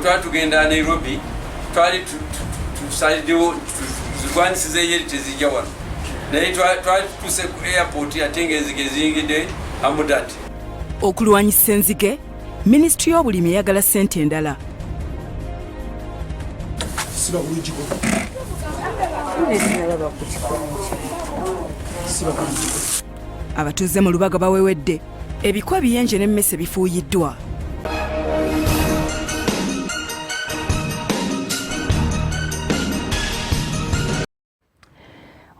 twatugenda Nairobi twali tusalidewo zigwanisize yeri tezijja wano naye twali tuse ku airport atenga enzige ziyingidde amudati. Okulwanyisa enzige, Ministry y'obulimi eyagala ssente endala. Abatuuze mu Lubaga bawewedde ebikwa ebiyenje n'emmese bifuuyiddwa.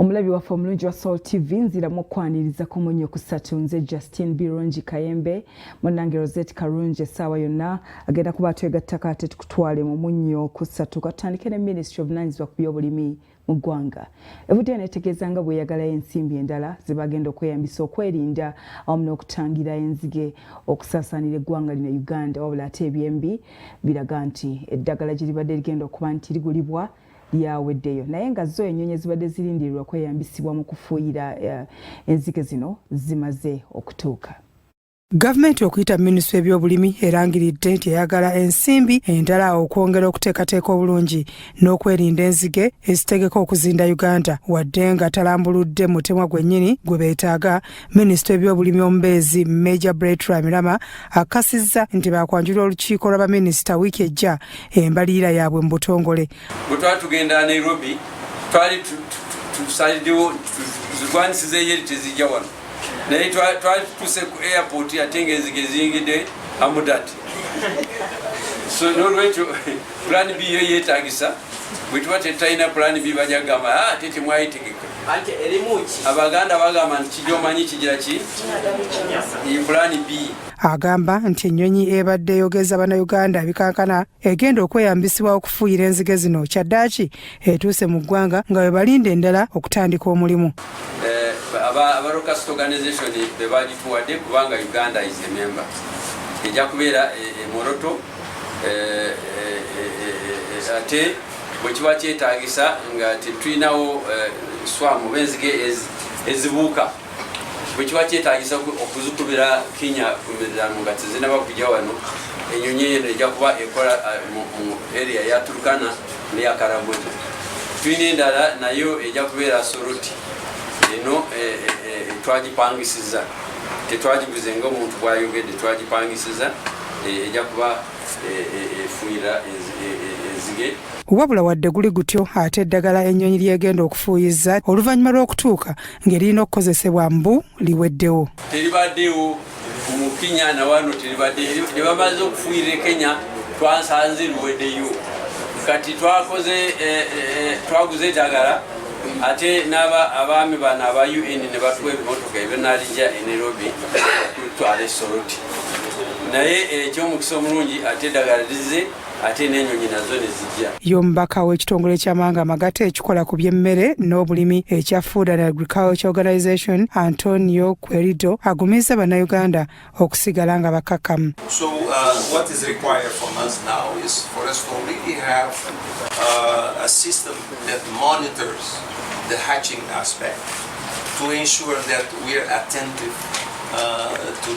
Omulabi waffe omulungi wa Soul TV nziramu okwaniriza ku omunnyo ku satu nze Justin Birungi Kayembe munnange Rosette Karungi essaawa yonna agenda kuba twegattako ate tukutwale mu munnyo ku satu katandike ne Ministry of Buvunaanyizibwa ku by'obulimi mu ggwanga. Evudde neetegeeza nga bweyagalayo ensimbi endala ze bagenda okweyambisa okwerinda awamu n'okutangira enzige okusaasaanira eggwanga lino Uganda wabula ate ebyembi biraga nti eddagala gye libadde ligenda okuba nti ligulibwa lyaweddeyo naye nga zo ennyonyi ezibadde zirindirirwa kweyambisibwa mu kufuuyira enzige zino zimaze okutuuka. Gavumenti okuyita Minisitule y'ebyobulimi erangiridde nti eyagala ensimbi endala okwongera okuteekateeka obulungi n'okwerinda enzige ezitegeka okuzinda Uganda wadde nga talambuludde mutemwa gwennyini gwe beetaaga. Minisitule y'ebyobulimi omubeezi Major Bertram Mirama akasizza nti baakwanjula olukiiko lw'abaminisita wiiki ejja embalirira yaabwe mu butongole. Bwe twatugenda Nairobi twali tusalidewo zigwanisize yeri tezijja wano naye twali tuse ku airport atenga enzige ziyingidde amudati. So n'olwekyo plan B yo yeetaagisa bwe tuba tetalina plan B bajja kugamba tete mwayitegeka. Abaganda bagamba nti kijoomanyi kigira ki plan B. Agamba nti ennyonyi ebadde eyogeza Bannayuganda ebikankana egenda okweyambisibwa okufuuyira enzige zino kyaddaaki etuuse mu ggwanga nga bwe balinda endala okutandika omulimu. Aba Locust Organization be bagituwadde kubanga Uganda is a member. Ejja kubeera Moroto ate bwe kiba kyetaagisa nga tetulinawo swamu b'enzige ezibuuka bwe kiba kyetaagisa okuzikubira Kenya ku miriraano nga tezinaba kujja wano ennyonyi eno ejja kuba ekola mu area ya Turkana n'eya Karamoja. Tulina endala nayo ejja kubeera Soroti. Eno twagipangisiza tetwagiguze ng'omuntu bw'ayogedde twagipangisiza ejja kuba efuuyira enzige. Wabula wadde guli gutyo ate eddagala ennyonyi lyegenda okufuuyiza oluvannyuma lw'okutuuka ng'erina okukozesebwa mbu liweddewo. Teribaddewo mu Kenya na wano teribaddeyo ne bamaze okufuuyira Kenya twansanze liweddeyo kati twaguze eddagala ate abaami bano aba UN ne batuwa ebimotoka ebyo naalijja e Nairobi kutwala Soroti naye ekyomukisa omulungi ate eddagala lize ate n'ennyonyi nazo ne zijja. Omubaka w'ekitongole ky'amawanga amagatte ekikola ku by'emmere n'obulimi ekya Food and Agriculture Organization Antonio Querido agumizza Bannayuganda okusigala nga bakakkamu. So what is required from us now is for us to really have a system that monitors the hatching aspect to ensure that we are attentive to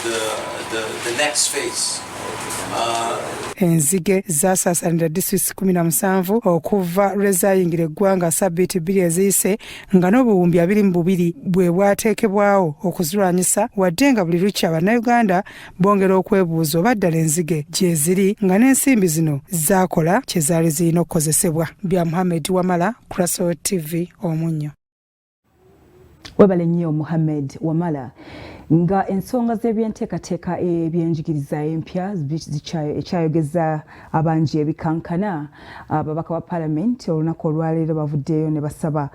the next phase. Enzige zasaasanira disitulikiti 17 okuva lwe zaayingira eggwanga ssabbiiti 2 eziyise nga n'obuwumbi 22 bwe bwateekebwawo okuzirwanyisa wadde nga buli lukya Bannayuganda bongera okwebuuza oba ddala enzige gye ziri nga n'ensimbi zino zaakola kye zaali zirina okukozesebwa. Bya Muhammad Wamala, Soul TV omunnyo. Webale nnyo Muhammad Wamala. Nga ensonga z'ebyenteekateeka ebyenjigiriza empya ekyayogeza abangi ebikankana ababaka ba paalamenti olunaku olwaleero bavuddeyo ne basaba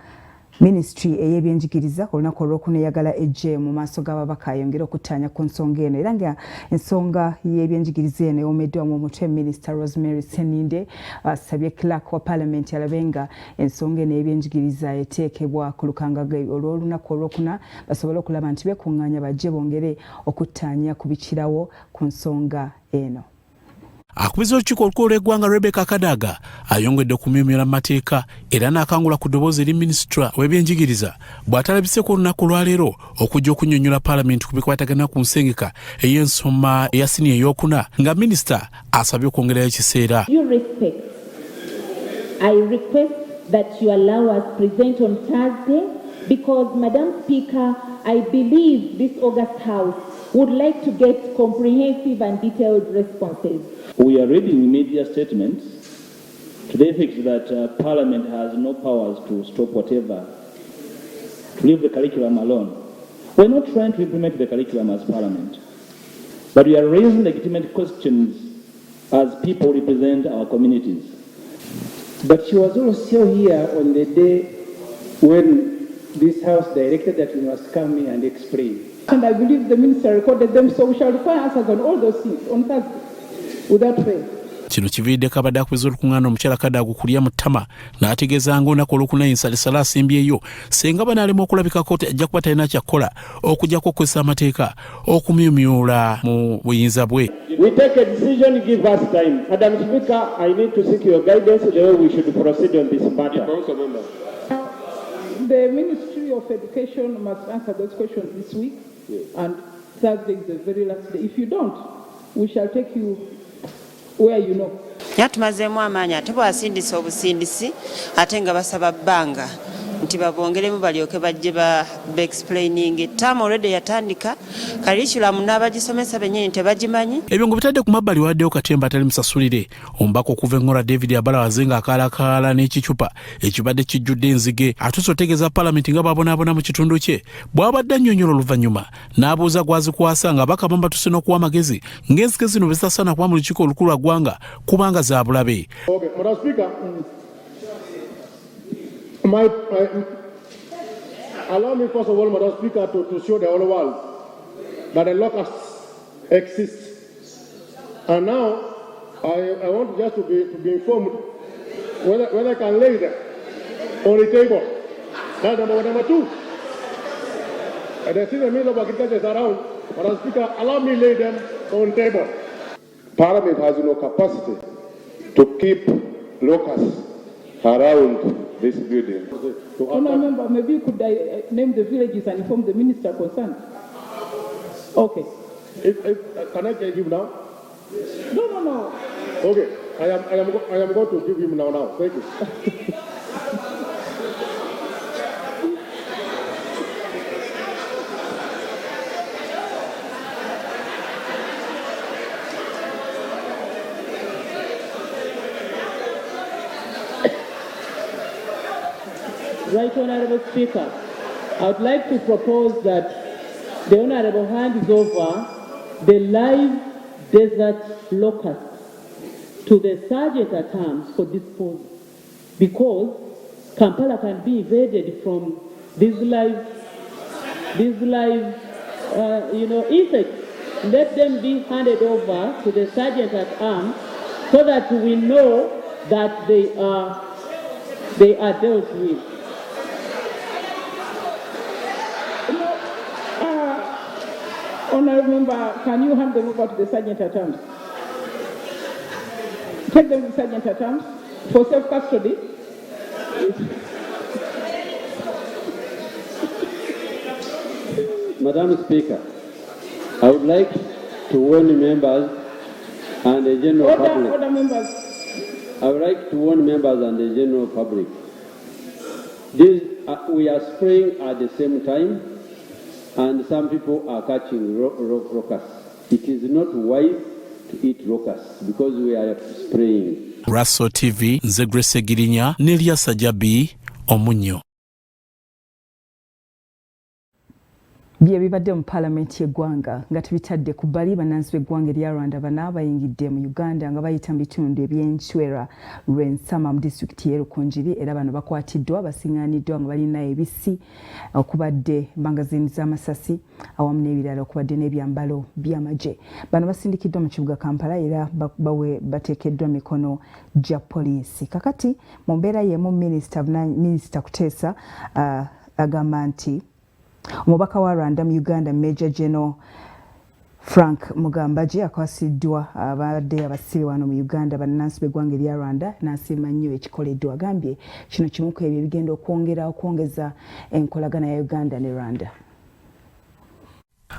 Ministry ey'ebyenjigiriza olunaku olwokuna eyagala ejje mu maaso g'ababaka ayongera okuttaanya ku nsonga eno era nga ensonga y'ebyenjigiriza eno ewomeddwamu omutwe Minisita Rosemary Seninde asabye Clerk wa paalamenti alabe nga ensonga eno y'ebyenjigiriza eteekebwa ku lukangaga olw'olunaku olwokuna basobole okulaba nti beekuŋŋaanya bajje bongere okuttaanya ku bikirawo ku nsonga eno. akubiza olukiiko olukulu lw'eggwanga Rebecca Kadaga ayongedde okumyumyula mu mateeka era n'akangula ku ddoboozi eri minisitule w'ebyenjigiriza bw'atalabise ku lunaku lwaleero okujja okunnyonnyola paalamenti ku bikwatagana ku nsengeka ey'ensoma eya siniya ey'okuna nga minisita asabye okwongerayo ekiseera. I request that you allow us present on Thursday because, Madam Speaker, I believe this August House would like to get comprehensive and detailed responses. We are reading media statements to the effect that Parliament has no powers to stop whatever, to leave the curriculum alone. We're not trying to implement the curriculum as Parliament, but we are raising legitimate questions as people represent our communities. But she was also here on the day when this House directed that we must come here and explain. And I believe the minister recorded them, so we shall require answers on all those things on Thursday without fail. Kino kiviiriddeko abadde akubiza olukuŋŋaana omukyala Kadaga kulya mu ttama n'ategeeza ng'olunaku olwokuna ensalisala asimbyeyo senga banaalema okulabikako ajja kuba talina kyakkola okuggyako okukozesa amateeka okumyumyula mu buyinza bwe. We take a decision, give us time. Madam Speaker, I need to seek your guidance the way we should proceed on this matter. The Ministry of Education must answer those questions this week, and Thursday is the very last day. If you don't, we shall take you where you know. Yatumazeemu amaanyi ate bw'asindisa obusindisi ate nga basaba bbanga nti babongeremu balyoke bajje explaining term already yatandika curriculum n'abagisomesa bennyini tebagimanyi. Ebyo ngo bitadde ku mabbali waddeyo katemba atali musasulire omubaka okuva engora David Abalawaze nga akaalakaala n'ekicupa ekibadde kijjudde enzige atuuse otegeeza paalamenti nga babonaabona mu kitundu kye bw'abadde annyonnyola oluvannyuma n'abuuza gwazikwasa nga bakabamba tuse n'okuwa amagezi ng'enzige zino bwe zitasaana kuba mu lukiiko olukulu lwa ggwanga kubanga za bulabe. Okay, Madam Speaker, allow me first of all, Madam Speaker, to show the whole world that the locusts exist. And now I want just to be informed whether I can lay them on the table. That's number two. And I see the Minister of Agriculture is around. Madam Speaker, allow me lay them on the table. Parliament has no capacity to keep locusts around this building. Remember, maybe you could name the villages and inform the minister concerned. Okay. Can I give him now? No. Okay. I am going to give him now. Thank you. Right Honourable Speaker, I would like to propose that the Honourable hands over the live desert locust to the sergeant at arms for disposal, because Kampala can be invaded from these live insects. Let them be handed over to the sergeant at arms so that we know that they are dealt with. Honourable Member, can you hand them over to the sergeant at arms? Take them to the sergeant at arms for self-custody. Madam Speaker, I would like to warn members and the general public. Order members. I would like to warn members and the general public. We are spraying at the same time, and some people are catching locusts. It is not wise to eat locusts because we are spraying. Russell TV, nze Grace Girinya, Nelia Sajabi, omunnyo. Bye bibadde mu paalamenti y'eggwanga nga tubitadde ku bbali bannansi b'eggwanga erya Rwanda bana bayingidde mu Uganda nga bayita mu bitundu eby'Enchwera Rwensama mu disitulikiti y'e Rukungiri era bano bakwatiddwa basiŋŋaaniddwa nga balina ebisi okubadde magazini z'amasasi awamu n'ebirala okubadde n'ebyambalo by'amagye. Bano basindikiddwa mu kibuga Kampala era bateekeddwa mikono gya poliisi. Kakati mu mbeera y'emu minisita Kuteesa agamba nti Omubaka wa Rwanda mu Uganda Major General Frank Mugambaji akwasiddwa abadde abasibe wano mu Uganda bannansi b'eggwanga erya Rwanda n'asiima nnyo ekikoleddwa. Agambye kino kimu ku ebyo ebigenda okwongeza enkolagana ya Uganda ne Rwanda.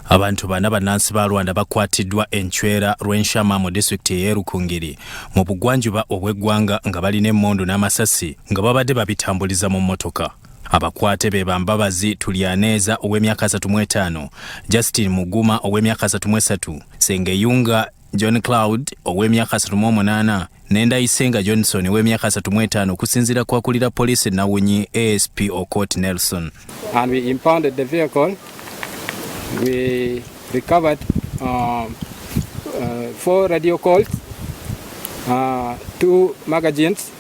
Abantu bana bannansi ba Rwanda bakwatiddwa Enchwera Rwenshama mu disitulikiti y'e Rukungiri mu bugwanjuba obw'eggwanga nga balina emmondo n'amasasi nga babadde babitambuliza mu mmotoka. Abakwate be Bambabazi Tulyaneeza ow'emyaka 35, Justin Muguma ow'emyaka 33, Sengeyunga John Cloud ow'emyaka 38 n'Endayisenga Johnson ow'emyaka 35 okusinziira ku akulira poliisi Nawunyi ASP Okot Nelson. And we impounded the vehicle. We recovered 4 radio calls, 2 magazines.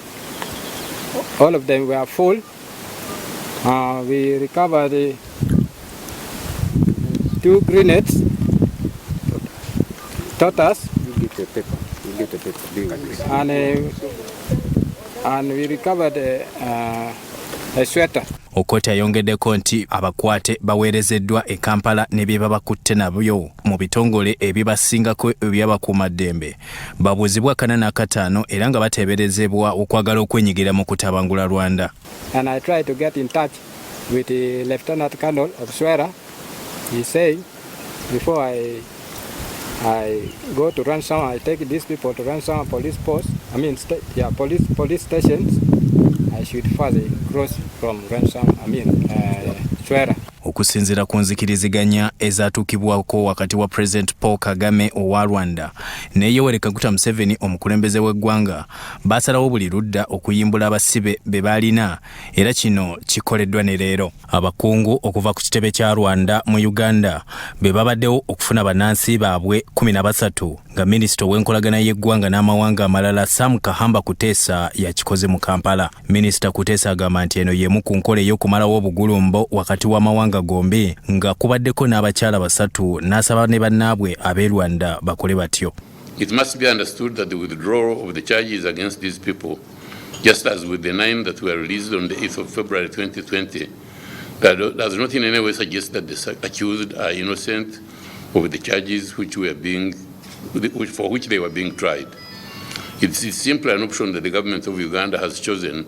All of them were full. We recovered 2 grenades, totas, and we recovered a sweater. Okoti ayongeddeko nti abakwate baweerezeddwa e Kampala ne bye babakutte nabyo mu bitongole ebibasingako ebyabakuumaddembe. Babuuzibwa 45 era nga bateeberezebwa okwagala okwenyigira mu kutabangula Rwanda. And I tried to get in touch with the Lieutenant Colonel of Swera. He said, before I go to ransom, I take these people to ransom police post. Police stations. I should further cross from ransom. Swera. Okusinziira ku nzikiriziganya ezaatuukibwako wakati wa President Paul Kagame owa Rwanda ne Yoweri Kaguta Museveni omukulembeze w'eggwanga baasalawo buli ludda okuyimbula abasibe be baalina era kino kikoleddwa ne leero. Abakungu okuva ku kitebe kya Rwanda mu Uganda be babaddewo okufuna bannansi baabwe 13 nga minisita w'enkolagana y'eggwanga n'amawanga amalala Sam Kahamba Kuteesa yakikoze mu Kampala. Minisita Kuteesa agamba nti eno y'emu ku nkola ey'okumalawo obugulumbo wakati w'amawanga gombi nga kubaddeko n'abakyala basatu n'asaba ne bannaabwe ab'e Rwanda bakole batyo. It must be understood that the withdrawal of the charges against these people, just as with the 9 that were released on the 8th of February 2020, does not in any way suggest that the accused are innocent of the charges for which they were being tried. It's simply an option that the government of Uganda has chosen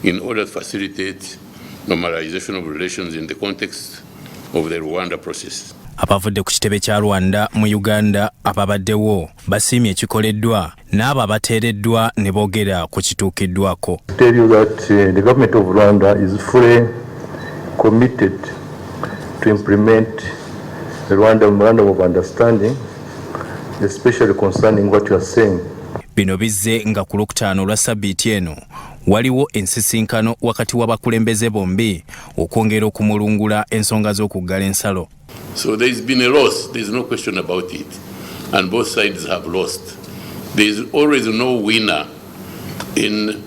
in order to facilitate normalization of relations in the context of the Rwanda process. Abavudde ku kitebe kya Rwanda mu Uganda ababaddewo basiimye ekikoleddwa n'abo abateereddwa ne boogera ku kituukiddwako. Tell you that the government of Rwanda is fully committed to implement the Rwanda Memorandum of Understanding, especially concerning what you are saying. Bino bizze nga ku Lwokutaano olwa Ssabbiiti eno waliwo ensisinkano wakati w'abakulembeze bombi okwongera okumulungula ensonga z'okuggala ensalo. So there's been a loss, there's no question about it, and both sides have lost. There's always no winner in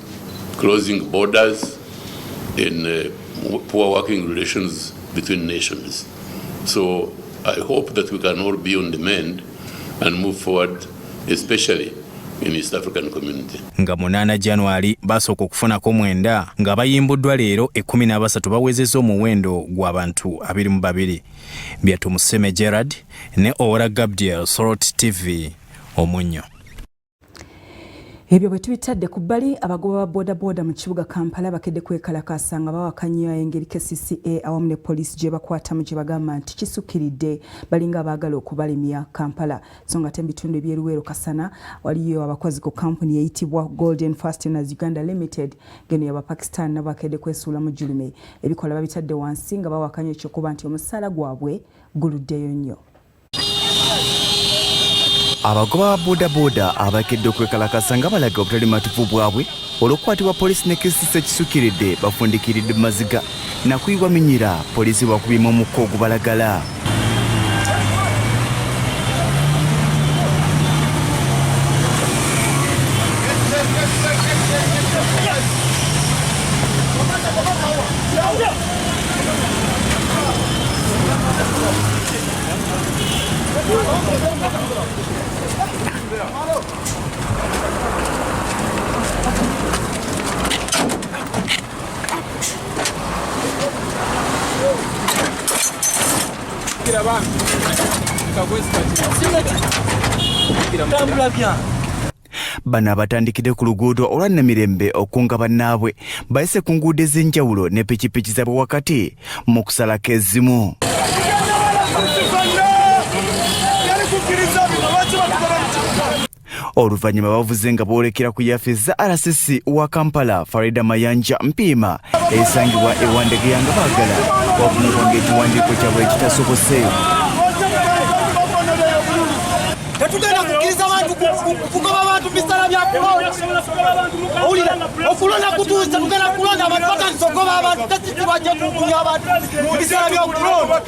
closing borders, in poor working relations between nations. So I hope that we can all be on the mend and move forward, especially in East African community. Nga 8 January basooka okufunako 9 nga bayimbuddwa leero 13 bawezezza omuwendo gw'abantu 22. Byatumuseme Gerard ne Ora Gabriel, Sorot TV, Omunnyo. Ebyo bwe tubitadde ku bbali abagoba ba bodaboda mu kibuga Kampala bakedde kwekalakaasa nga bawakanya engeri KCCA awamu ne poliisi gye bakwatamu gye bagamba nti kisukkiridde balinga abaagala okubalimya Kampala. So nga tembitundu ebyeruweero Kasana waliyo abakozi ku kampuni eyitibwa Golden Fasteners Uganda Limited geno y'Abapakistan nabo bakedde kwesuula mu julume. Ebikola babitadde wansi nga bawakanya ekyokuba nti omusaala gwabwe guluddeyo nnyo. Abagoba ba bodaboda abakedde okwekalakasa nga balaga obutali matuufu bwabwe olw'okukwatibwa poliisi ne KCCA ekisukkiridde bafundikiridde mu maziga nakuyibwa minyira poliisi bwakubyemu omukka ogubalagala. bano abatandikidde ku luguudo olwa Namirembe okunga bannaabwe bayise ku nguudo ez'enjawulo ne pikipiki zaabwe wakati mu kusalako ezimu. Oluvannyuma bavuze nga boolekera ku yafeesi za RCC wa Kampala Farida Mayanja Mpiima esangibwa ewandegeya nga baagala okumubanga ekiwandiiko kyabwe ekitasobose. Tetugenda kukkiriza abantu kugoba abantu bisala bya kulonda. Okulonda kutuuse tugenda kulonda abantu batandise okugoba abantu tesitibajja kukunya abantu bisala bya kulonda.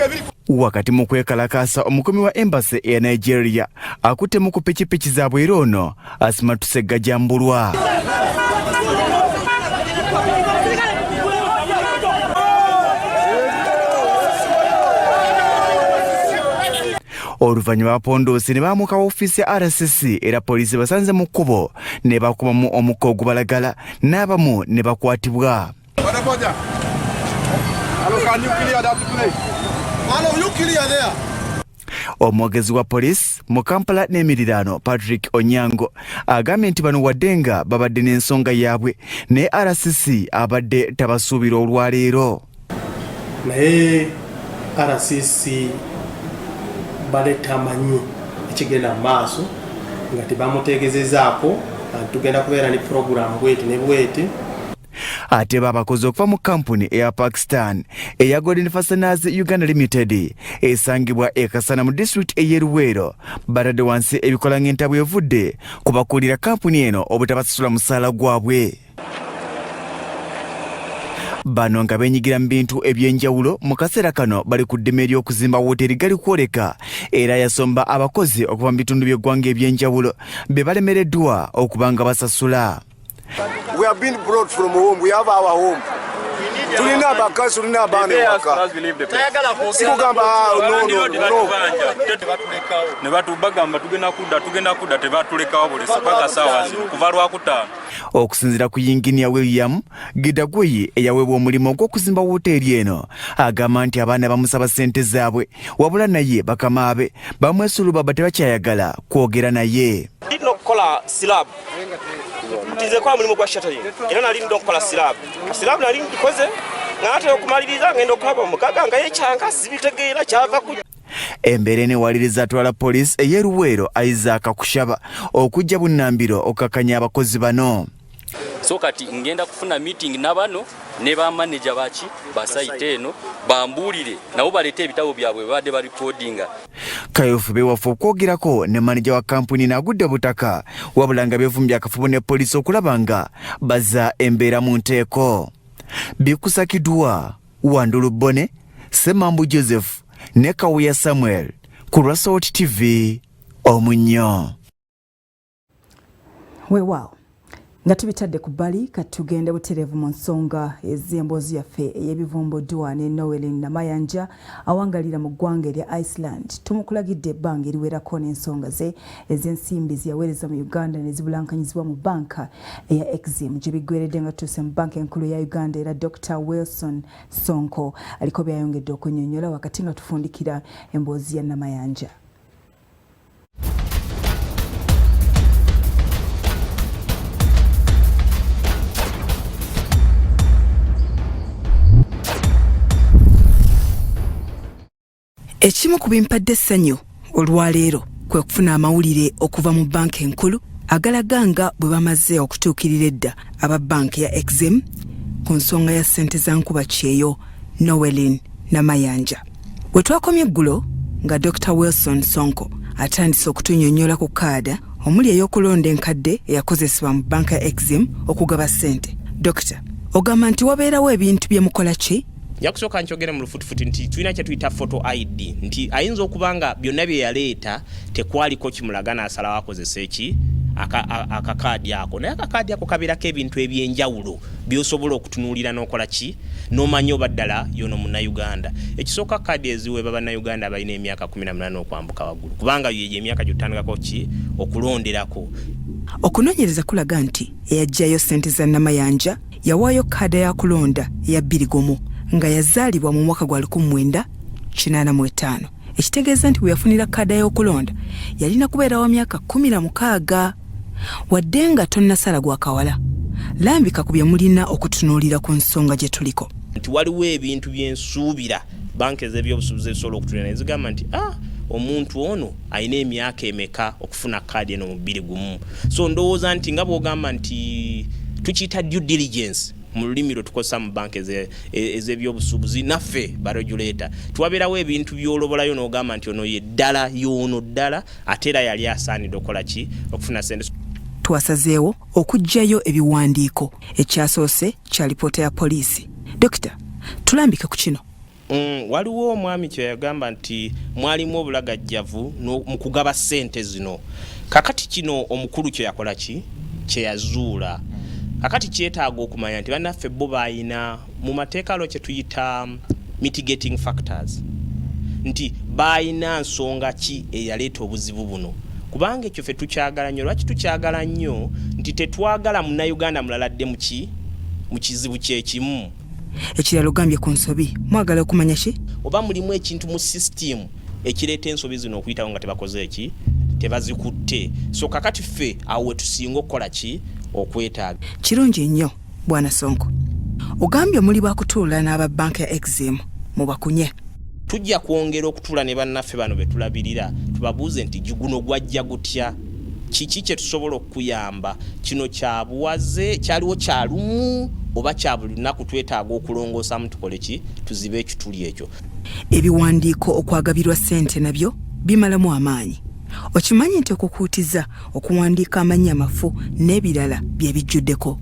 Wakati mu kwekalakaasa omukomi wa Embassy ya Nigeria akuttemu ku pikipiki zaabwe era ono asimatuse gajambulwa. Oluvannyuma abapondoosi ne baamuka ofiisi ya RCC era poliisi basanze mu kkubo ne bakubamu omukka ogubalagala n'abamu ne bakwatibwa. Omwogezi wa poliisi mu Kampala n'emiriraano Patrick Onyango agambye nti bano wadde nga babadde n'ensonga yaabwe ne RCC abadde tabasuubira olwaleero. Naye RCC baleta amanyi ekigenda mu maaso nga tebamutegezezaako tugenda kubeera ne puroguramu bweti ne bweti. Ate babakozi okuva mu kampuni eya Pakistan eya Golden Fasteners Uganda Limited esangibwa ekasana mu district ey'e Luweero batadde wansi ebikola ng'entabwe evudde ku bakulira kampuni eno obutabasasula musaala gwabwe. Bano nga benyigira mu bintu eby'enjawulo mu kaseera kano bali ku ddima ery'okuzimba wooteri gali kwoleka era yasomba abakozi okuva mu bitundu by'eggwanga eby'enjawulo be balemereddwa okuba nga basasula. We have been brought from home. We have our home. Tulina abakazi, tulina abaana ewaka. Sikugamba no. Ne batubagamba tugenda kudda tebatulekawo buli ppaka ssaawa zino kuva Lwakutaano. Okusinziira ku yinginiya William Gidagweyi eyaweebwa omulimu gw'okuzimba wooteeri eno agamba nti abaana bamusaba ssente zaabwe wabula naye bakama be bamwesuluba tebakyayagala kwogera naye. Okukola silabu ntize kwa mulimu gwa shuttering era nali ndokola silabu nali ndikoze ngate okumaliriza ngenda okulaba omukaga nga yekyanga sibitegeera kyava ku embeera enewaliriza atwala poliisi ey'e Luweero Isaac Kushaba okujja bunnambiro okakanya abakozi bano. So kati ngenda kufuna meeting n'abano ne ba manager baki ba site eno bambuulire nabo balete ebitabo byabwe badde ba recordinga. Kayofu bewafu okwogerako ne manager wa kampuni n'agudde butaka wabula nga beevumbye akafubo ne poliisi okulaba nga bazza embeera mu nteeko. Bikusakidwa Wandulu Bone, Semambu Joseph ne Kawuya Samuel ku Rasort TV Omunnyo. Weewaawo nga tubitadde ku bbali kati tugende butereevu mu nsonga ez'emboozi yaffe ey'ebivumbuddwa ne Noelin Namayanja awangalira mu ggwanga erya Iceland. Tumukulagidde ebbanga eriwerako n'ensonga ze ez'ensimbi ziyaweereza mu Uganda ne zibulankanyizibwa mu banka eya Exim gye biggweeredde nga tuuse mu banka enkulu ya Uganda era Dr. Wilson Sonko aliko byayongedde okunnyonnyola wakati nga tufundikira emboozi ya Namayanja. Ekimu ku bimpadde essanyu olwaleero kwe kufuna amawulire okuva mu banka enkulu agalaga nga bwe bamaze okutuukirira edda aba banka ya Exim ku nsonga ya ssente za nkuba kyeyo Noelin Namayanja. Bwe twakomye eggulo nga Dr. Wilson Sonko atandise okutunnyonnyola ku kaada omuli ey'okulonda enkadde eyakozesebwa mu banka ya Exim okugaba ssente. Dokita, ogamba nti wabeerawo ebintu bye mukola ki? Yakusooka nkyogera mu lufutufuti nti tulina kye tuyita photo ID nti ayinza okuba nga byonna bye yaleeta tekwaliko kimulaga n'asalawo akozesa eki akakaadi ako naye akakaadi ako kabeerako ebintu eby'enjawulo by'osobola okutunuulira n'okola ki n'omanya oba ddala yono munnayuganda. Ekisooka kaadi eziweebwa bannayuganda abalina emyaka 18 okwambuka waggulu kubanga yo emyaka gy'otandikako ki okulonderako. Okunoonyereza kulaga nti eyajjayo ssente za Namayanja yawaayo kaada ya kulonda eya 21 nga yazaalibwa mu mwaka gwa 1985 ekitegeeza nti we yafunira kadda y'okulonda yalina kubeera wa myaka 16 wadde nga tonnasala gwa kawala. Lambika ku bye mulina okutunuulira ku nsonga gye tuliko. Nti waliwo ebintu byensuubira banka ez'ebyobusuubuzi ezisobola okutulira ne zigamba nti omuntu ono alina emyaka emeka okufuna kaadi eno mu 21. So ndowooza nti nga bw'ogamba nti tukiyita due diligence mu lulimi lwe tukozesa mu banka ez'ebyobusuubuzi naffe baregulator tuwabeerawo ebintu by'olobolayo n'ogamba nti ono ye ddala y'ono ddala ate era yali asaanidde okukola ki okufuna sente. Twasazeewo okuggyayo ebiwandiiko. Ekyasoose kya lipoota ya poliisi. Dokita, tulambike ku kino. Waliwo omwami kye yagamba nti mwalimu obulagajjavu mu kugaba ssente zino. Kakati kino omukulu kye yakola ki kye yazuula. Kakati kyetaaga okumanya nti bannaffe bo bayina mu mateeka alo kye tuyita mitigating factors. Nti bayina nsonga ki eyaleeta obuzibu buno. Kubanga ekyo ffe tukyagala nnyo. Lwaki tukyagala nnyo? Nti tetwagala munnayuganda mulala dde mu kizibu kyekimu. Ekirala ogambye ku nsobi mwagala okumanya ki? Oba mulimu ekintu mu system ekireeta ensobi zino okuyitawo nga tebakoze eki tebazikutte. So kakati ffe awo we tusinga okukola ki okwetaaga. Kirungi nnyo Bwana Sonko. Ogambye muli bakutuula n'aba banka ya Exim mu bakunye. Tujja kwongera okutuula ne bannaffe bano be tulabirira tubabuuze nti guno gwajja gutya, kiki kye tusobola okuyamba, kino kya buwaze kyaliwo kyalumu oba kya buli lunaku twetaaga okulongoosamu tukole ki tuzibe ekituli ekyo. Ebiwandiiko okwagabirwa ssente nabyo bimalamu amaanyi. Okimanyi nti okukuutiza okuwandiika amannya amafu n'ebirala bye bijjuddeko.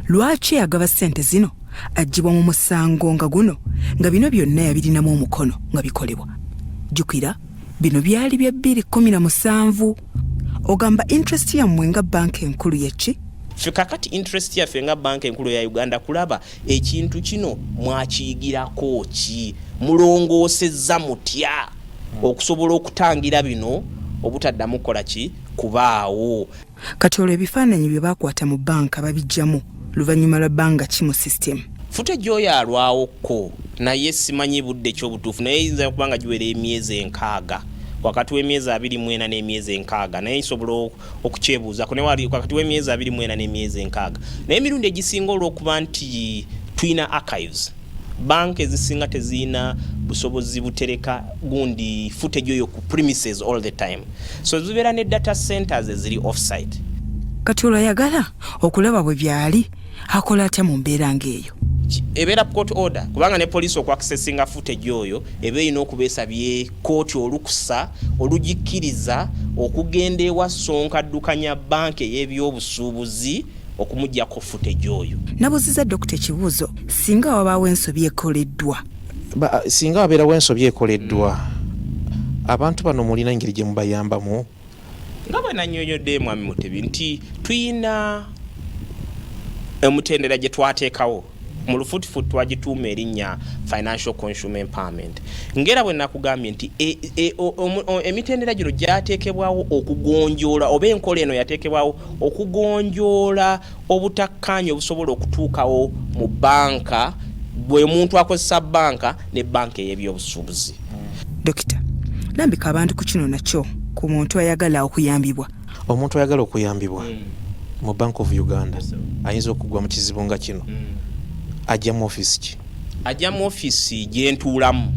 Lwaki agaba ssente zino ajjibwa mu musango nga guno nga bino byonna yabirinamu omukono nga bikolebwa? Jjukira bino byali bya 2017. Ogamba interest yammwe nga banka enkulu yeki? Ffe kakati interest yaffe nga banka enkulu ya Uganda kulaba ekintu kino mwakiyigirako ki, mulongoosezza mutya okusobola okutangira bino obutaddamu kukola ki kubaawo. Kati olwo ebifaananyi bye bakwata mu banka babijjamu luvannyuma lwa bbanga ki mu system? Fute gyoyo alwawoko naye simanyi budde ky'obutuufu naye yinza okubanga giwera emyezi 6 wakati w'emyezi 24 n'emyezi 6 naye nsobola okukyebuuzako naye wali wakati w'emyezi 24 n'emyezi 6 naye emirundi egisinga olw'okuba nti tuyina archives banka ezisinga teziyina busobozi butereka gundi footage oyo ku premises all the time, so zibeera ne data centers eziri offsite. Kati olwayagala okulaba bwe byali akola atya mu mbeera ng'eyo? Ebeera court order kubanga ne police okwaccessinga footage oyo ebe erina okubeesabye kooti olukusa olugikkiriza okugenda ewa Sonko addukanya banka ey'ebyobusuubuzi okumuggyako footage oyo. Nabuziza Dr. Kibuuzo, singa wabaawo ensobi ekoleddwa. Singa wabeerawo ensobi ekoleddwa abantu bano mulina engeri gye mubayambamu? Nga bwe nannyonnyodde mwami Mutebi nti tuyina emutendera gye twateekawo mu lufuutifuuti twagituuma erinnya Financial Consumer Empowerment. Ngera bwe nakugambye nti emitendera gino gyateekebwawo okugonjoola oba enkola eno yateekebwawo okugonjoola obutakkaanya obusobola okutuukawo mu banka bwe muntu akozesa banka ne banka ey'ebyobusuubuzi. Dokita, lambika abantu ku kino nakyo ku muntu ayagala okuyambibwa. Omuntu ayagala okuyambibwa mu Bank of Uganda ayinza okugwa mu kizibu nga kino. Ajja mu office ki? Ajja mu office gye ntuulamu.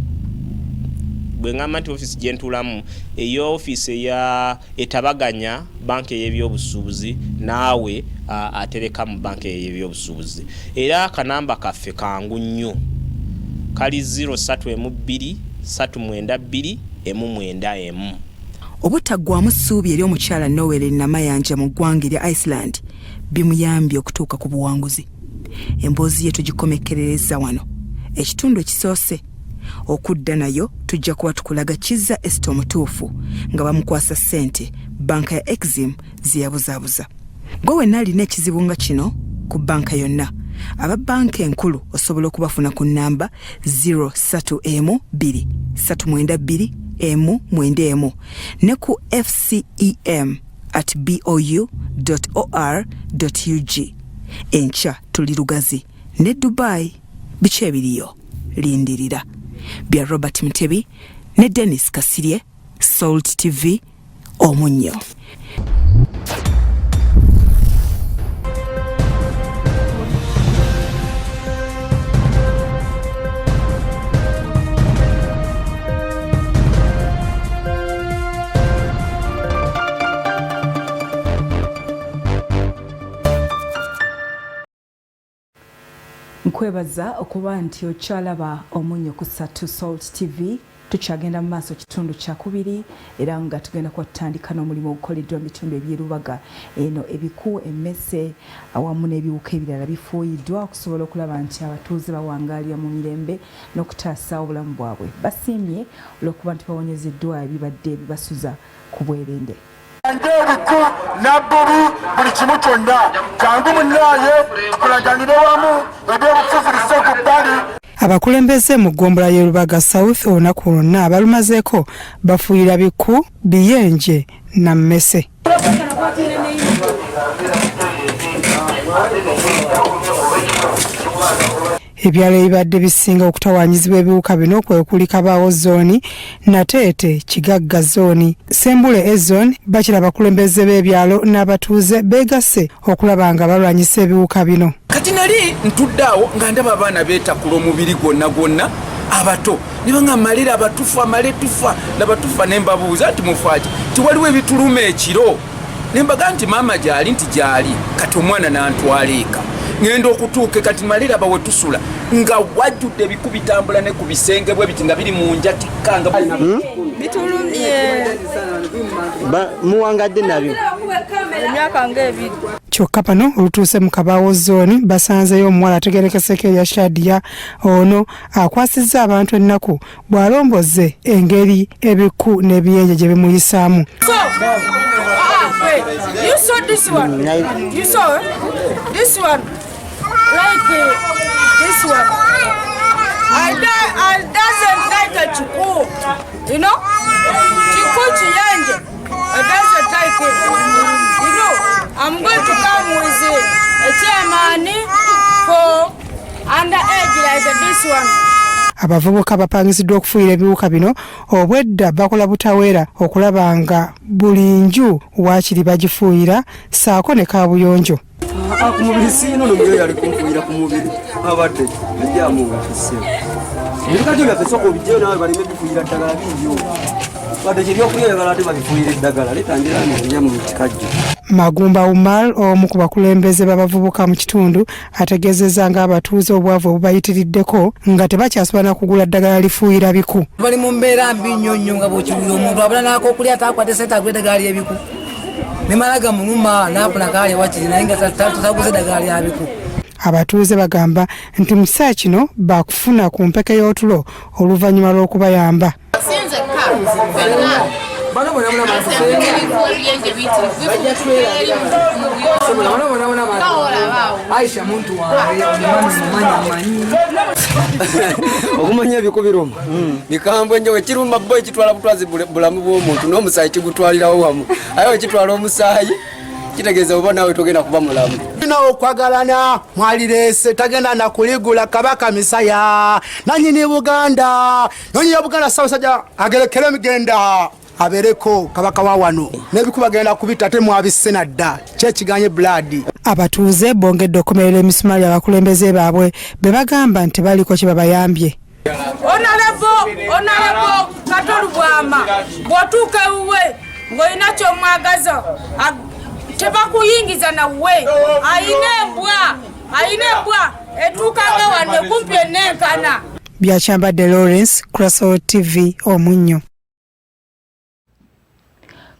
Bwe ngamba nti office gye ntuulamu eyo office eya etabaganya banka ey'ebyobusuubuzi naawe atereka mu banka ey'ebyobusuubuzi. Era akanamba kaffe kangu nnyo kali 032392 obutaggwamu ssuubi eri omukyala Noel Namayanja mu ggwanga erya Iceland bimuyambye okutuuka ku buwanguzi. Emboozi ye tugikomekerereza wano. Ekitundu ekisoose okudda nayo tujja kuba tukulaga kizza Esther omutuufu nga bamukwasa ssente banka ya Exim ziyabuzaabuza. Gwe wenna alina ekizibu nga kino ku banka yonna aba banka enkulu osobola okubafuna ku nnamba 03M23921 ne ku fcem@bou.or.ug. Encha tuli Lugazi ne Dubai. Biki ebiriyo lindirira. Bya Robert Mutebi ne Dennis Kasirye, Salt TV, Omunnyo. Nkwebaza okuba nti okyalaba Omunnyo ku Satu Salt TV. Tukyagenda mu maaso kitundu kya kubiri era nga tugenda kwatandika n'omulimu ogukoleddwa mu bitundu eby'erubaga eno ebiku emmese awamu n'ebiwuka ebirala bifuuyiddwa okusobola okulaba nti abatuuze bawangaalira mu mirembe n'okutaasa obulamu bwabwe. Basiimye olw'okuba nti bawonyezeddwa ebibadde bibasuza ku bwerende. Ebiku n'abbubi buli kimu kyonna kyangu munnaaye tukulaganire wamu ebyobufuzi bisse ku bbali. Abakulembeze mu ggombolola y'e Rubaga South olunaku lwonna balumazeeko bafuuyira biku biyenje na mmese. Ebyalo ebibadde bisinga okutawaanyizibwa ebiwuka bino kwe kuli Kabaawo zooni, Nateete, Kigagga zooni, Ssembule ezooni bakira abakulembeze b'ebyalo n'abatuuze beegasse okulaba nga balwanyisa ebiwuka bino. Kati nali ntuddeawo nga ndaba abaana beetakula omubiri gwonna abato ne banga amalira abatufa amaletufa n'abatufa ne mbabuuza nti mufaaki tiwaliwo ebituluma ekiro ne mbaga nti maama gyali nti gyali kati omwana n'antwala eka ngenda okutuuka kati malira bawe tusula nga wajjudde ebiku bitambula ne ku bisenge bwe biti nga biri mu njatika nga bitulumye muwangadde nabyo emyaka ng'ebiri. Kyokka pano olutuuse mu Kabaawo zooni basanzeyo omuwala ategerekeseko ya Shadia ono akwasizza abantu ennaku bw'alomboze engeri ebiku n'ebiyenje gye bimuyisaamu. You saw this one. You saw this one. Like this one. I doesn't like a chiku. You know? Chiku chiyanje. I doesn't like it. You know? I'm going to come with a chairman for underage like this one. Abavubuka bapangiziddwa okufuuyira ebiwuka bino obwedda bakola butaweera okulaba nga buli nju waakiri bagifuuyira saako ne kaabuyonjo. Ku mubiri siino n'omuliro yali kunfuuyira ku mubiri abadde bijjamu nga tuseewo ebikajjo byaffe sooka obijjeyo nawe baleme bifuuyira ddagala biibyo wadde kyebyokulya ebala ate babifuuyira eddagala letangira nenya mu kikajjo. Magumba Umar omu ku bakulembeze b'abavubuka mu kitundu ategeezezza nga abatuuze obwavu obubayitiriddeko nga tebakyasobola na kugula ddagala lifuuyira biku. Bali mu mbeera mbi nnyo nga bw'okiwulira omuntu abula n'ak'okulya ataakwate sente agula eddagala ly'ebiku ne malaga muluma n'afuna kaali wakiri naye nga taguze eddagala lya biku. Abatuuze bagamba nti mu kiseera kino baakufuna ku mpeke y'otulo oluvannyuma lw'okubayamba. Aisha muntu wange okumanya ebiku biruma bikambwe nyo ekiruma bo ekitwala butwazi bulamu bw'omuntu n'omusaayi kigutwalirawo wamu aye ekitwala omusaayi kitegeeza oba nawe togenda kuba mulamu. Tulina okwagalana mwalireese tagenda na kuligula Kabaka Misaya nanyini Buganda nonyini Buganda Ssaabasajja agerekere emigenda abereko Kabaka wa wano n'ebiku bagenda kubita ate mwabisse nadda kyekiganye blood. Abatuuze bongedde okumerera emisumaali abakulembeze baabwe be bagamba nti baliko kye babayambye. Onalebo Katolubwama bw'otuuka ewuwe ng'olina ky'omwagaza tebakuyingiza nawwe ayina embwa etuukanga wanne kumpi ennenkana. Byakyambadde Lawrence, Crossover TV, Omunnyo.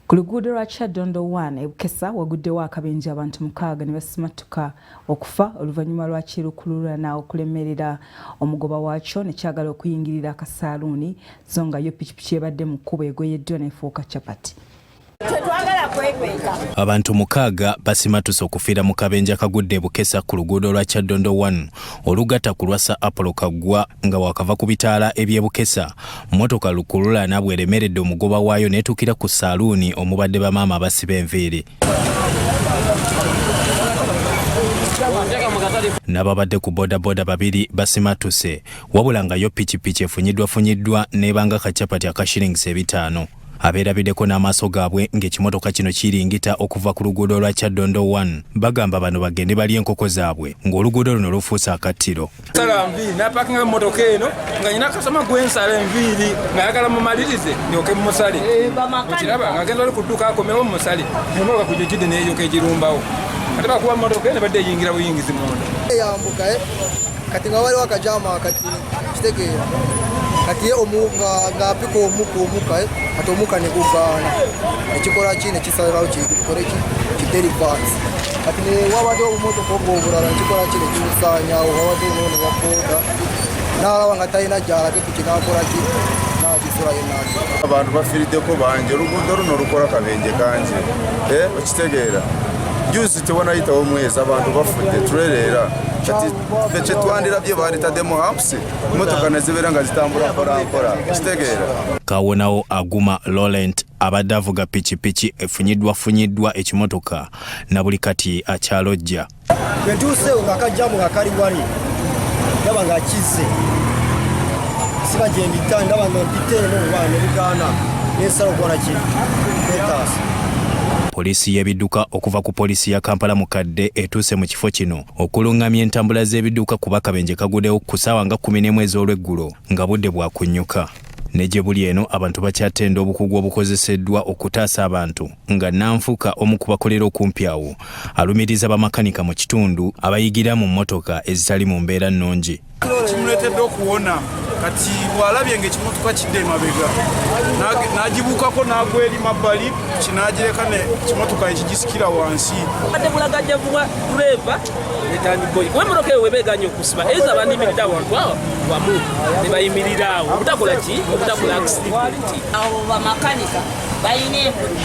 Ku luguudo lwa Kyaddondo 1 e Bukesa waguddewo akabenje abantu 6 ne basimatuka okufa oluvannyuma lwa kirukululana okulemerera omugoba waakyo ne kyagala okuyingirira akasaaluuni so nga yo pikipiki ebadde mu kkubo egoyeddwa n'efuuka capati. Abantu 6 basimatuse okufiira mu kabenje akagudde e Bukesa ku luguudo lwa Kyaddondo 1 olugatta ku lwasa Apollo Kaggwa nga wakava ku bitaala eby'e Bukesa. Mmotoka lukululana bweremeredde omugoba waayo n'etuukira ku saaluuni omubadde bamaama abasiba enviiri. n'ababadde ku bodaboda babiri basimatuse wabula nga yo pikipiki efunyiddwa n'ebanga kacapati aka shillings 5. Abeerabiddeko n'amaaso gaabwe ng'ekimotoka kino kiringita okuva ku luguudo lwa Kyaddondo 1. Bagamba bano bagende bali enkoko zaabwe ng'oluguudo luno lufuuse akattiro. Sala nviiri n'apakinga emmotoka eno nga nyina akasama gwensala enviiri ng'ayagala mumalirize ndyoke mumusale. Ekiraba ng'agenda oli ku dduuka akomewo mumusale emmotoka kujja gidde n'eyoka egirumbawo. Ate bakuba mmotoka eno badde eyingira buyingizi munda. Yambuka kati nga waliwo akajama kati kitegeera. Kati ng'apika omuka ate omuka ne gugaana ekikola ki ne kisalirawo kikole kiderivance kati ne wabadde obumotoka obulala ekikola ki ne kimusaanyawo wabadde ono waboda n'alaba nga talina gyalage ku kinaakola ki n'agisulayo n'aki. Abantu bafiiriddeko bangi oluguudo luno lukola kabenje kangi okitegeera juzi tewonayitawo omwezi abantu bafudde tulereera kati kyetwandirabye baalitadde hamsi motoka nezibeera nga zitambula mpolampola kitegeera. Kawonawo Aguma Laurent abadde avuga pikipiki efunyiddwa ekimotoka na buli kati akyalojja. Bwentuuse ng'akajjamu nga kali wali ndaba ng'akizze siba gye mbita ndaba nga mpite eno oba ne bugaana n'ensala okuwona ki netaasa. Poliisi y'ebidduka okuva ku poliisi ya Kampala mukadde etuuse mu kifo kino okulungamya entambula z'ebidduka kuba kabenje kaguddewo ku ssaawa nga 11 ez'olweggulo nga budde bwakunnyuka. Ne gye buli eno abantu bakyatenda obukugu obukozeseddwa okutaasa abantu nga nanfuuka omu ku bakolera okumpi awo alumiriza bamakanika mu kitundu abayigira mu mmotoka ezitali mu mbeera nnungi. Kimuleetedde okuwona kati bw'alabye ng'ekimotoka kidde emabega n'agibuukako n'agwa eri mabbali kinaagireka ekimotoka ekigisikira wansi. Ate bulagajja vuba dureva etandikoyi kuba emmotoka eyo webeeganya okusiba eza bandimirira abantu awo wamu ne bayimirira awo obutakola ki obutakola akisidenti. Abo bamakanika balina emputu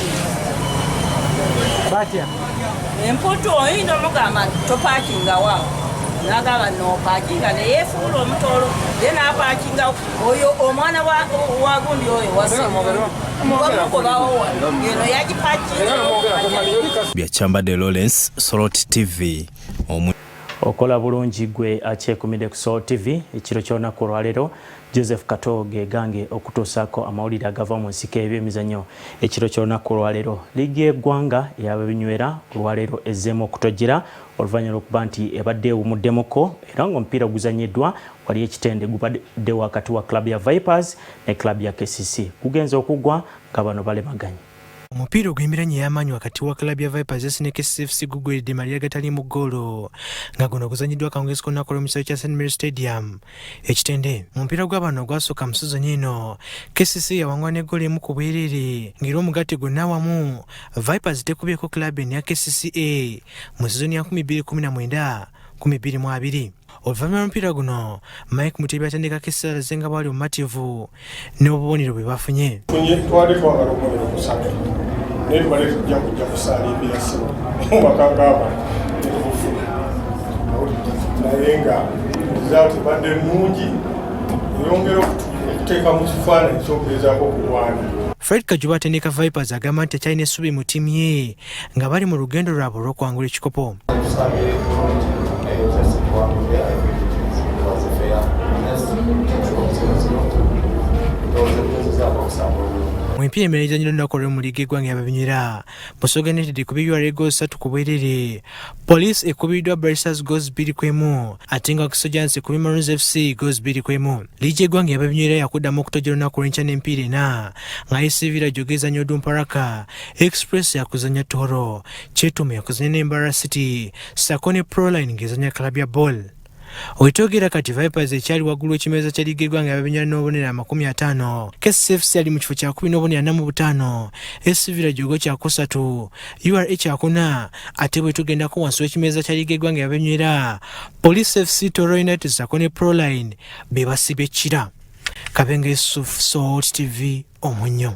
batya emputu oyinza omugamba topakinga waawo nagamba nopakinga neyefuula omutolo ye napakinga oyo omwana wagundi oyo wamugobawo eno yagipakinga. Byachambadde Lawrence, Sorot TV. Okola bulungi gwe akyekumidde ku Sorot TV ekiro ky'olunaku olwaleero. Joseph Katoge gange okutuusaako amawulire agava mu nsiko ebyemizannyo ekiro ky'olunaku olwaleero. Liigi y'eggwanga ey'ababinywera olwaleero ezzeemu okutojjera oluvannyuma lw'okuba nti ebadde ewummuddemoko era ng'omupiira guzannyiddwa wali ekitende gubadde wakati wa club ya Vipers ne club ya KCC gugenza okuggwa nga bano balemaganye. Omupiira ogw'emirannyo ey'amaanyi wakati wa club ya Vipers ne KCC guggweeredde Maria gatali mu ggoolo nga guno guzannyiddwa akawungeezi k'olunaku olw'omusanvu kya St Mary Stadium. Ekitende mu mupiira gw'abaana ogwasooka mu sizoni eno KCC yawangula n'eggoolo emu ku bwereere ng'era omugatte gwonna awamu Vipers tekubyeko club eno ya KCCA mu sizoni ya 2019-2020. Oluvannyuma lw'omupiira guno Mike Mutebi atandikako essala ze nga bwali omumativu n'obubonero bwe bafunye. Twali twagala obubonero busatu naye tubale tujja kujja kusaalimbira ssebo mubakangamba netubufuna naye nga rizaati ebadde nnungi eyongera okuteeka mu kifaananyi ky'okugezaako okulwana. Fred Kajuba atendeka Vipers agamba nti akyalina essubi mu ttiimu ye nga bali mu lugendo lwabwe olw'okuwangula ekikopo. Mwimpira emere ezannyira olunaku olw'omu liigi y'eggwanga y'ababinywera Busoga United ekubiddwa goals 3 ku bwereere. Police ekubiddwa Bracers goals 2-1 ate nga Kisojansi ekubye Maroons FC goals 2-1. Liigi y'eggwanga y'ababinywera yakuddamu okutojjera olunaku olw'enkya n'emipiira ena nga AS Village ogezannya Odumparaka, Express yakuzannya Toro, Chetume yakuzannya n'Embara City, Sakone Proline ng'ezannya club ya Ball. Wetogera kati Vipers ekyali waggulu w'ekimeeza kya liigi y'eggwanga y'ababinywera n'obubonero 50. KCFC ali mu kifo kya 10 n'obubonero 45, AS Village ogwo kya 3, URA kya 4 ate bwe tugendako wansi w'ekimeeza kya liigi y'eggwanga y'ababinywera Police FC, Toro United, Sakone Proline be basibye ekkira. Kabenga Yusuf, Sorot TV, Omunnyo.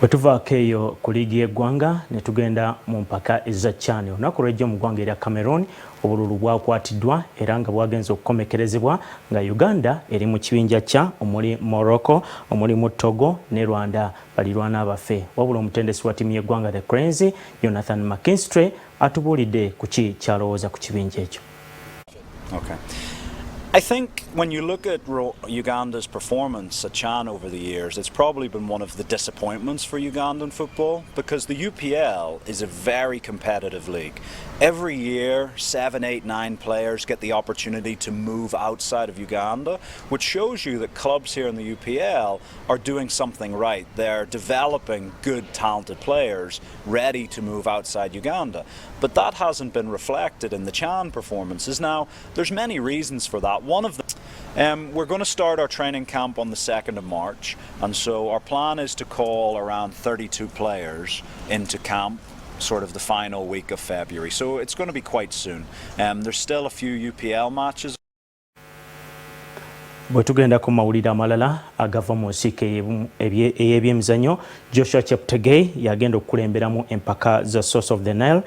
Bwe tuvaako eyo ku liigi y'eggwanga ne tugenda mu mpaka eza CHAN olunaku lw'ejjo mu ggwanga erya Cameroon obululu bwakwatiddwa era nga bwagenze okukomekerezebwa nga Uganda eri mu kibinja kya omuli Morocco, omuli Togo ne Rwanda balirwana abafe. Wabula omutendesi wa timu y'eggwanga the Cranes Jonathan McKinstry atubuulidde ku ki kyalowooza ku kibinja ekyo. Okay. I think when you look at Uganda's performance at CHAN over the years, it's probably been one of the disappointments for Ugandan football because the UPL is a very competitive league. Every year, 7, 8, 9 players get the opportunity to move outside of Uganda, which shows you that clubs here in the UPL are doing something right. They're developing good, talented players ready to move outside Uganda. But that hasn't been reflected in the CHAN performances. Now, there's many reasons for that. One of them, we're going to start our training camp on the 2nd of March, and so our plan is to call around 32 players into camp sort of the final week of February. So it's going to be quite soon. There's still a few UPL matches. Bwetugenda ku mawulire amalala agava mu nsiike ey'ebyemizannyo, Joshua Cheptegei yagenda okukulemberamu empaka za Source of the Nile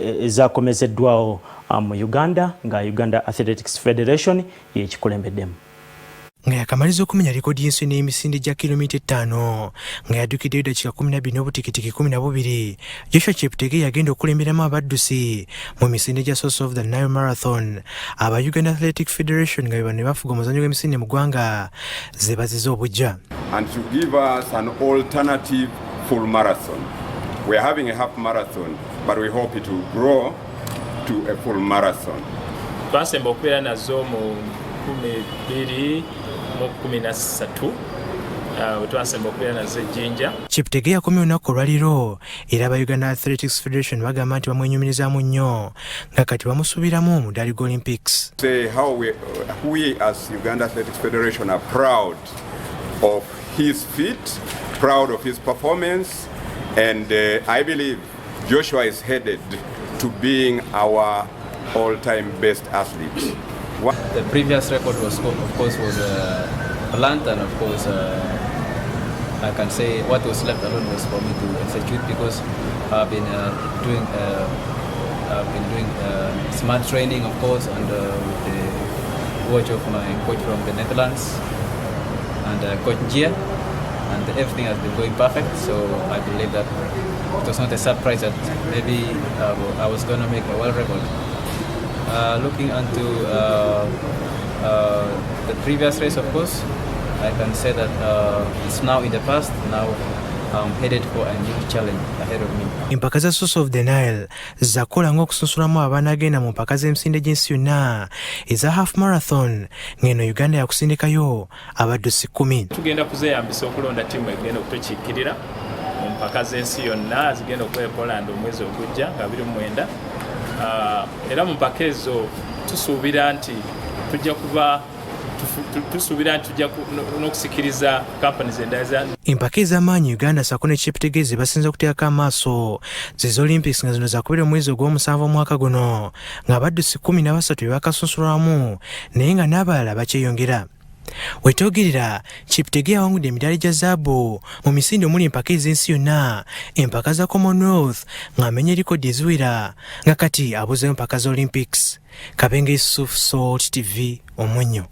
ezaakomezeddwawo mu Uganda nga Uganda Athletics Federation y'ekikulembeddemu. Nga yakamaliza okumenya likodi y'ensi n'emisinde gya kilomita 5 nga yaddukidde eddakiika 12 n'obutikitiki 12, Joshua Cheptegei yagenda okulemberamo abaddusi mu misinde gya Source of the Nile Marathon. Aba Uganda Athletic Federation nga bano ne bafuga omuzannyo gw'emisinde mu ggwanga ze bazize obujja. And to give us an alternative full marathon. We are having a half marathon, but we hope it will grow to a full marathon. Twasemba okubeera nazo mu 2013 twasemba okubeera nazo ejjinja. Cheptegei akomye olunaku olwaliro era aba Uganda Athletics Federation bagamba nti bamwenyumirizaamu nnyo nga kati bamusuubiramu mu ddaali Olympics. Say how we as Uganda Athletics Federation are proud of his feat, proud of his performance, and I believe Joshua is headed to being our all-time best athlete. The previous record was, of course, was planned, and of course, I can say what was left alone was for me to execute because I've been doing smart training, of course, and with the watch of my coach from the Netherlands and Coach Gia, and everything has been going perfect. So I believe that it was not a surprise that maybe I was going to make a world record. Looking into the previous race, of course, I can say that it's now in the past. Now I'm headed for a new challenge ahead of me. Empaka za Source of the Nile zakola ng'okusunsulamu abanagenda mu mpaka z'emisinde gy'ensi yonna eza half marathon ng'eno Uganda yakusindikayo abaddusi 10. Tugenda kuzeeyambisa okulonda ttiimu egenda okutukiikirira mu mpaka z'ensi yonna zigenda okuba Poland omwezi ogujja nga 29. Era mu mpaka ezo tusuubira nti tujja n'okusikiriza companies endala. Empaka ez'amaanyi Uganda sako ne Cheptegei ze basinza okuteekako amaaso ze Olympics nga zino zakubeera omwezi ogw'omusanvu omwaka guno nga abaddusi 13 be bakasunsulwamu naye nga n'abalala bakyeyongera. Wetoogerera Cheptegei awangudde emidaali gya zaabu mu misinde omuli empaka ez'ensi yonna, empaka za Commonwealth ng'amenya likodi eziwera nga kati abuzeeyo empaka za Olympics. Kabenga Yusuf, Salt TV, Omunnyo.